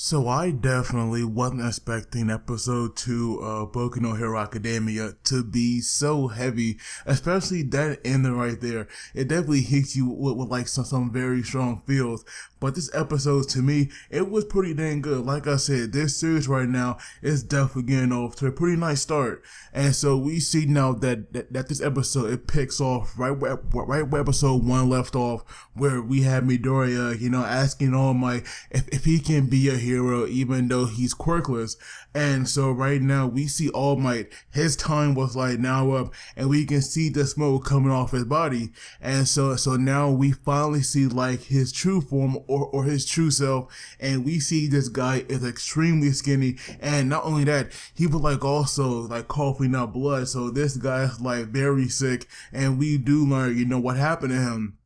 So I definitely wasn't expecting episode 2 of Boku no Hero Academia to be so heavy, especially that ending right there. It definitely hits you with like some very strong feels. But this episode, to me, it was pretty dang good. Like I said, this series right now is definitely getting off to a pretty nice start. And so we see now that this episode, it picks off right where episode 1 left off, where we have Midoriya, asking All Might if he can be a hero even though he's quirkless. And so right now we see All Might, his time was like now up, and we can see the smoke coming off his body. And so now we finally see like his true form or his true self, and we see this guy is extremely skinny, and not only that, he was like also like coughing out blood. So this guy is like very sick, and we do learn what happened to him.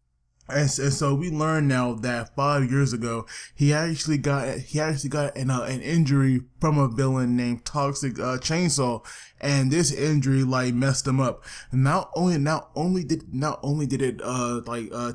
And so we learn now that 5 years ago he actually got an injury from a villain named Toxic Chainsaw, and this injury like messed him up. Not only did it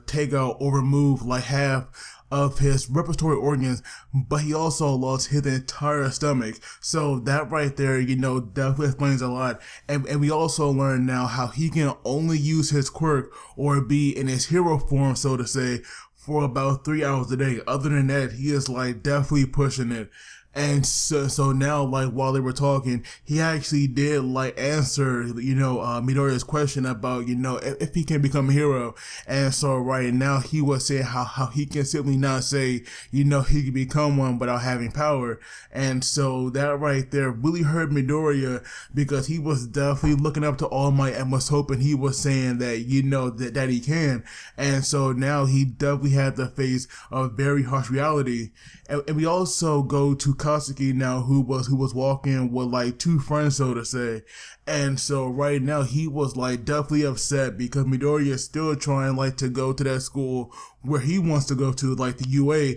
take out or remove like half of his respiratory organs, but he also lost his entire stomach. So that right there, definitely explains a lot. And we also learn now how he can only use his quirk or be in his hero form, so to say, for about 3 hours a day. Other than that, he is like definitely pushing it. And so now, like, while they were talking, he actually did like answer, Midoriya's question about, if he can become a hero. And so right now he was saying how he can simply not say, he can become one without having power. And so that right there really hurt Midoriya, because he was definitely looking up to All Might and was hoping he was saying that, that he can. And so now he definitely had to face a very harsh reality. And we also go to Katsuki now, who was walking with like two friends, so to say. And so right now he was like definitely upset because Midoriya is still trying like to go to that school where he wants to go to, like the UA,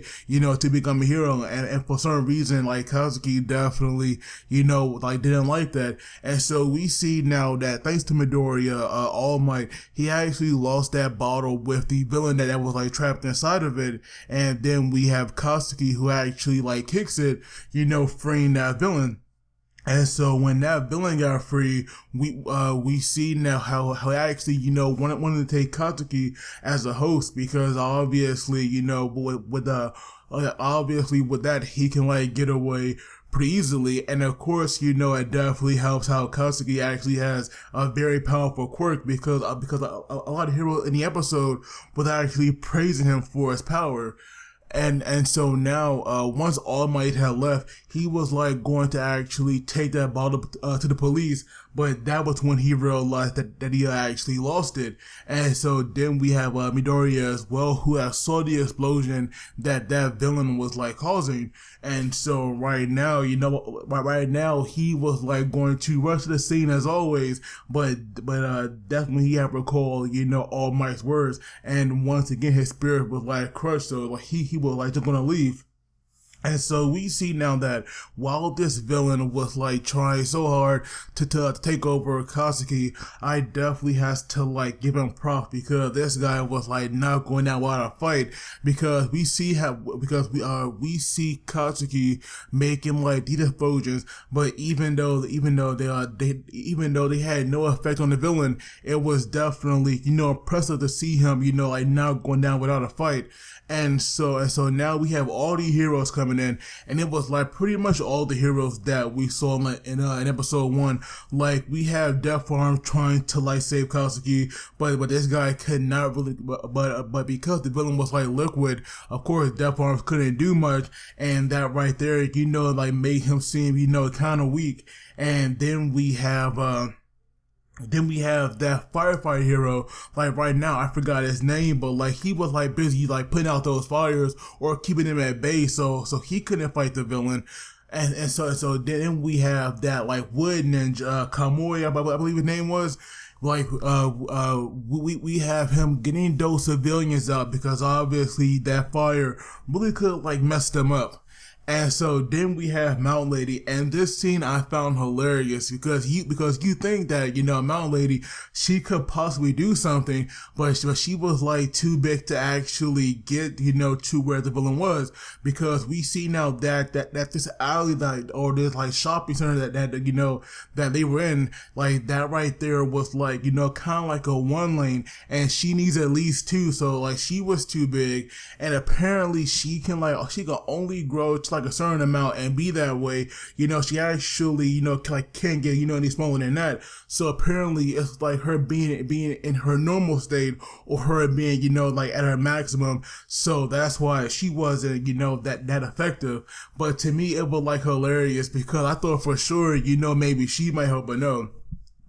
to become a hero. And for some reason, like Katsuki definitely, didn't like that. And so we see now that thanks to Midoriya, All Might, he actually lost that bottle with the villain that was like trapped inside of it. And then we have Katsuki, who actually like kicks it, freeing that villain. And so when that villain got free, we see now how actually, wanted to take Katsuki as a host, because obviously, obviously with that, he can like get away pretty easily. And of course, it definitely helps how Katsuki actually has a very powerful quirk, because a lot of heroes in the episode was actually praising him for his power. And so now, once All Might had left, he was like going to actually take that bottle to the police, but that was when he realized that he actually lost it. And so then we have Midoriya as well, who has saw the explosion that villain was like causing. And so right now, he was like going to rush to the scene as always, but definitely he had recalled, All Might's words, and once again his spirit was like crushed, so like he was like just gonna leave. And so we see now that while this villain was like trying so hard to take over Katsuki, I definitely has to like give him props, because this guy was like not going out without a fight, because we see Katsuki making like these explosions, but even though they had no effect on the villain, it was definitely impressive to see him like not going down without a fight. And so now we have all the heroes coming in, and it was like pretty much all the heroes that we saw in episode 1. Like we have Death Arm trying to like save Katsuki, but this guy could not really. But because the villain was like liquid, of course Death Arm couldn't do much, and that right there, like made him seem kind of weak. And then we have that firefighter hero, like right now, I forgot his name, but like he was like busy like putting out those fires or keeping them at bay, so he couldn't fight the villain. And so then we have that like wood ninja, Kamui, I believe his name was. Like, we have him getting those civilians out, because obviously that fire really could like mess them up. And so then we have Mountain Lady, and this scene I found hilarious because you think that Mountain Lady, she could possibly do something, but she was like too big to actually get to where the villain was, because we see now that this alley or this like shopping center that they were in, like that right there was like kind of like a one lane, and she needs at least two, so like she was too big, and apparently she can only grow to like a certain amount and be that way. She actually like can't get any smaller than that. So apparently it's like her being in her normal state, or her being like at her maximum. So that's why she wasn't that effective. But to me it was like hilarious, because I thought for sure maybe she might help, but no.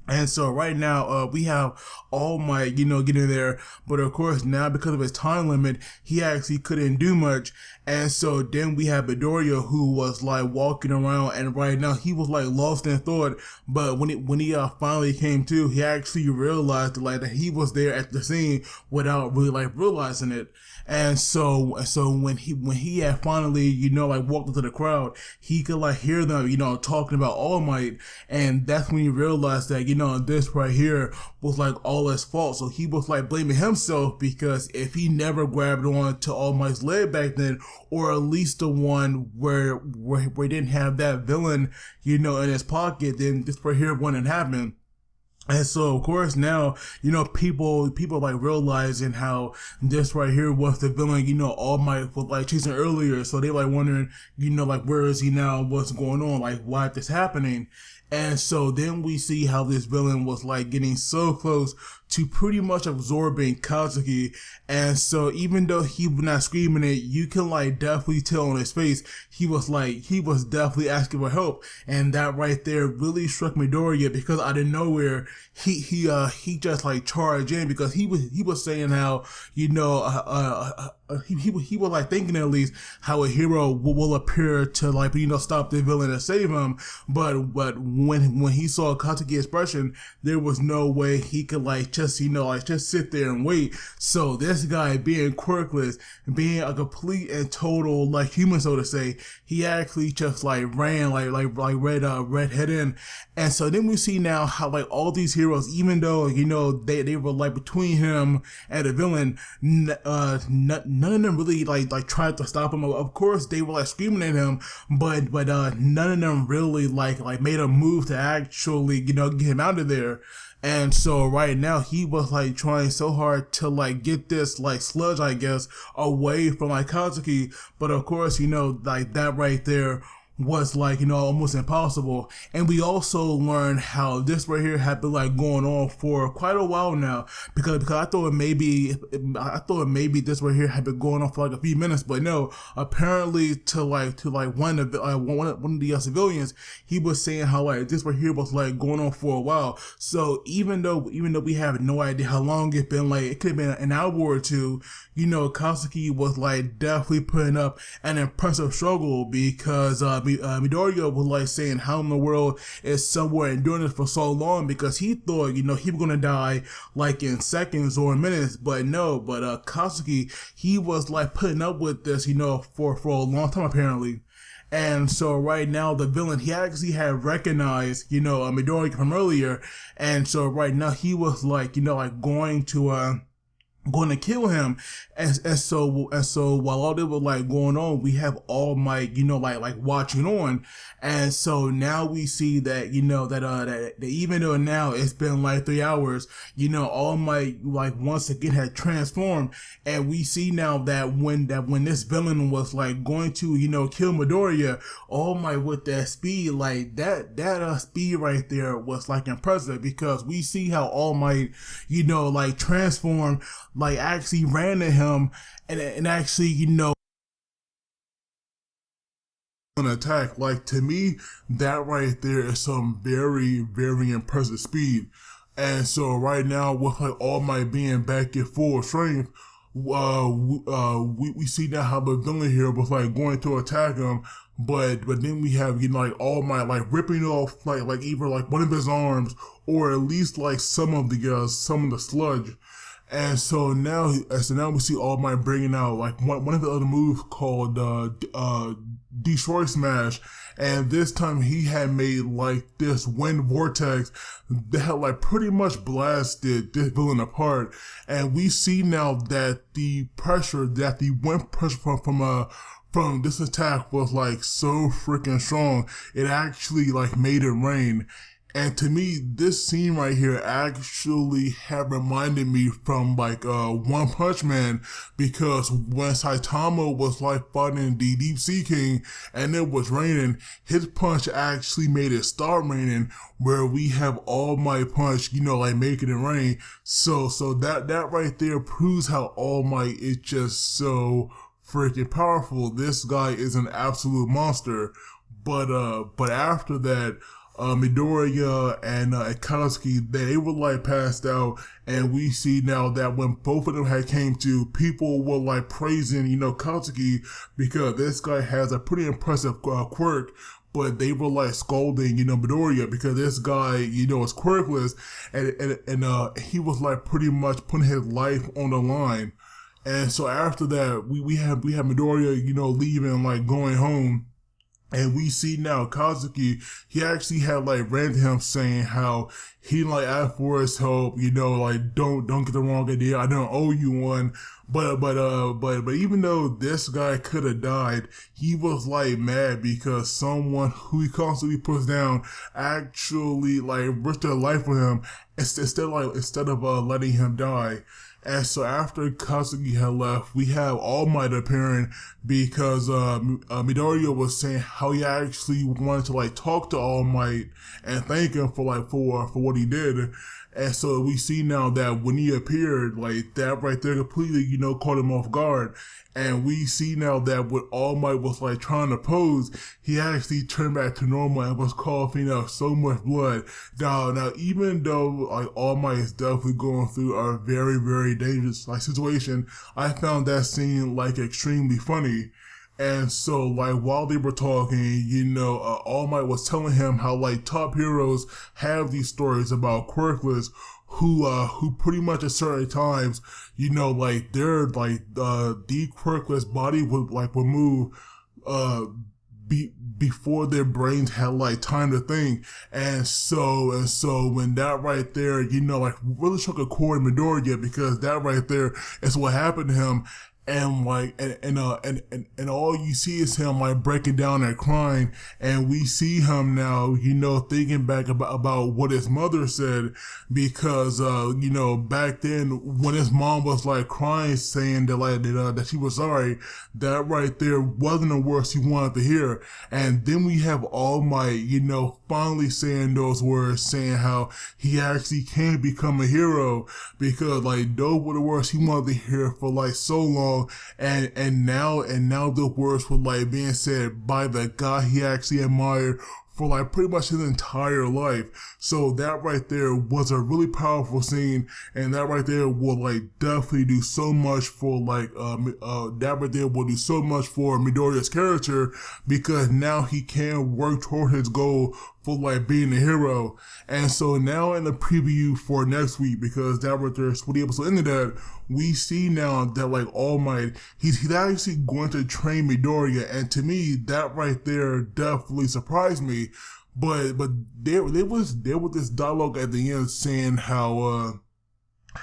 And so right now, we have All Might, getting there. But of course, now because of his time limit, he actually couldn't do much. And so then we have Midoriya, who was like walking around, and right now he was like lost in thought. But when he finally came to, he actually realized like that he was there at the scene without really like realizing it. And so when he had finally, like walked into the crowd, he could like hear them, talking about All Might. And that's when he realized that, this right here was like all his fault. So he was like blaming himself, because if he never grabbed on to All Might's leg back then, or at least the one where he didn't have that villain, in his pocket, then this right here wouldn't happen. And so, of course, now, people like realizing how this right here was the villain, All Might was like chasing earlier. So they like wondering, like, where is he now? What's going on? Like, why is this happening? And so then we see how this villain was like getting so close to pretty much absorbing Katsuki. And so even though he was not screaming it, you can like definitely tell on his face, he was definitely asking for help. And that right there really struck Midoriya, because out of nowhere, he just like charged in, because he was saying how, he was like thinking at least how a hero will appear to like, stop the villain and save him. But when he saw Katsuki's expression, there was no way he could like just sit there and wait. So this guy, being quirkless, being a complete and total like human, so to say, he actually just like ran like red head in. And so then we see now how like all these heroes, even though they were like between him and the villain, none of them really like tried to stop him. Of course they were like screaming at him, but none of them really like made a move to actually get him out of there. And so right now he was like trying so hard to like get this like sludge, I guess, away from like Katsuki. But of course, like that right there was like, almost impossible. And we also learned how this right here had been like going on for quite a while now, because I thought maybe this right here had been going on for like a few minutes, but no, apparently to one of the civilians, he was saying how like this right here was like going on for a while. So even though we have no idea how long it's been, like it could have been an hour or two, Katsuki was like definitely putting up an impressive struggle, because Midoriya was like saying how in the world is somewhere enduring this for so long, because he thought he was gonna die like in seconds or minutes, but no. But Katsuki, he was like putting up with this for a long time apparently. And so right now the villain, he actually had recognized Midoriya from earlier, and so right now he was like like going to kill him. And so while all this was like going on, we have All Might like watching on. And so now we see that that even though now it's been like 3 hours, All Might like once again had transformed. And we see now that when this villain was like going to kill Midoriya, All Might with that speed, like that speed right there was like impressive, because we see how All Might like transformed, like actually ran at him and actually an attack. Like, to me, that right there is some very, very impressive speed. And so right now, with like All Might being back at full strength, we see now how the villain here was like going to attack him, but then we have like All Might like ripping off like either like one of his arms, or at least like some of the sludge. And so now we see All Might bringing out like one of the other moves called Destroy Smash, and this time he had made like this wind vortex that had like pretty much blasted this villain apart. And we see now that the wind pressure from this attack was like so freaking strong, it actually like made it rain. And to me, this scene right here actually had reminded me from like One Punch Man, because when Saitama was like fighting the Deep Sea King and it was raining, his punch actually made it start raining, where we have All Might punch, like making it rain. So that right there proves how All Might is just so freaking powerful. This guy is an absolute monster. But after that, Midoriya and Katsuki, they were like passed out, and we see now that when both of them had came to, people were like praising, Katsuki, because this guy has a pretty impressive quirk, but they were like scolding, Midoriya, because this guy, is quirkless, and he was like pretty much putting his life on the line. And so after that, we have Midoriya, leaving, like going home. And we see now Katsuki, he actually had like ran to him saying how he like asked for his help, like don't get the wrong idea, I don't owe you one. But even though this guy could have died, he was like mad because someone who he constantly puts down actually like risked their life for him instead of letting him die. And so after Katsuki had left, we have All Might appearing, because Midoriya was saying how he actually wanted to like talk to All Might and thank him for what he did. And so we see now that when he appeared, like that right there completely, caught him off guard. And we see now that when All Might was like trying to pose, he actually turned back to normal and was coughing out so much blood. Now even though like All Might is definitely going through a very, very dangerous like situation, I found that scene like extremely funny. And so, like, while they were talking, All Might was telling him how, like, top heroes have these stories about quirkless who pretty much at certain times, like, their, like, the quirkless body would move, before their brains had like time to think. And so when that right there, like really struck a chord in Midoriya, because that right there is what happened to him. And like, and all you see is him like breaking down and crying. And we see him now, thinking back about what his mother said, because, back then when his mom was like crying, saying that she was sorry, that right there wasn't the words he wanted to hear. And then we have All Might, finally saying those words, saying how he actually can become a hero, because like those were the words he wanted to hear for like so long. And now the words were like being said by the guy he actually admired for like pretty much his entire life. So that right there was a really powerful scene, and that right there will like definitely do so much for like that right there will do so much for Midoriya's character, because now he can work toward his goal for like being a hero. And so now in the preview for next week, because that right there is what the episode ended at, we see now that like All Might, he's actually going to train Midoriya, and to me that right there definitely surprised me. But there was this dialogue at the end saying how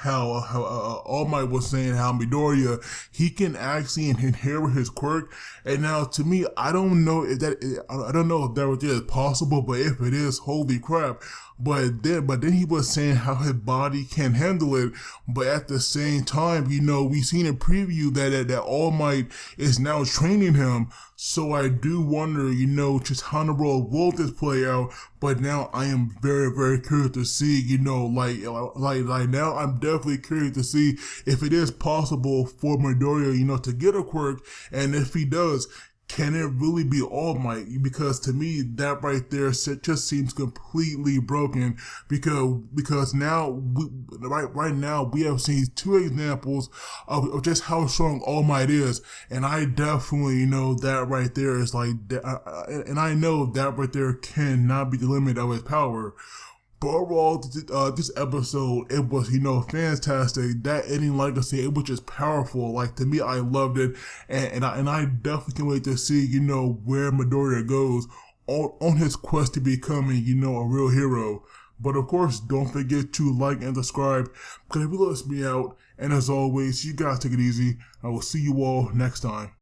All Might was saying how Midoriya, he can actually inherit his quirk. And now to me, I don't know if that is possible, but if it is, holy crap. But then he was saying how his body can handle it. But at the same time, we seen a preview that All Might is now training him. So I do wonder, just how the role will this play out. But now I am very, very curious to see, like now I'm definitely curious to see if it is possible for Midoriya, to get a quirk. And if he does, can it really be All Might? Because to me, that right there just seems completely broken. Because now, right now, we have seen two examples of just how strong All Might is. And I definitely know that right there is like, and I know that right there cannot be the limit of his power. But overall, this episode, it was, fantastic. That ending, like I said, it was just powerful. Like, to me, I loved it. And I definitely can't wait to see, where Midoriya goes on his quest to becoming, a real hero. But of course, don't forget to like and subscribe, because it really lets me out. And as always, you guys take it easy. I will see you all next time.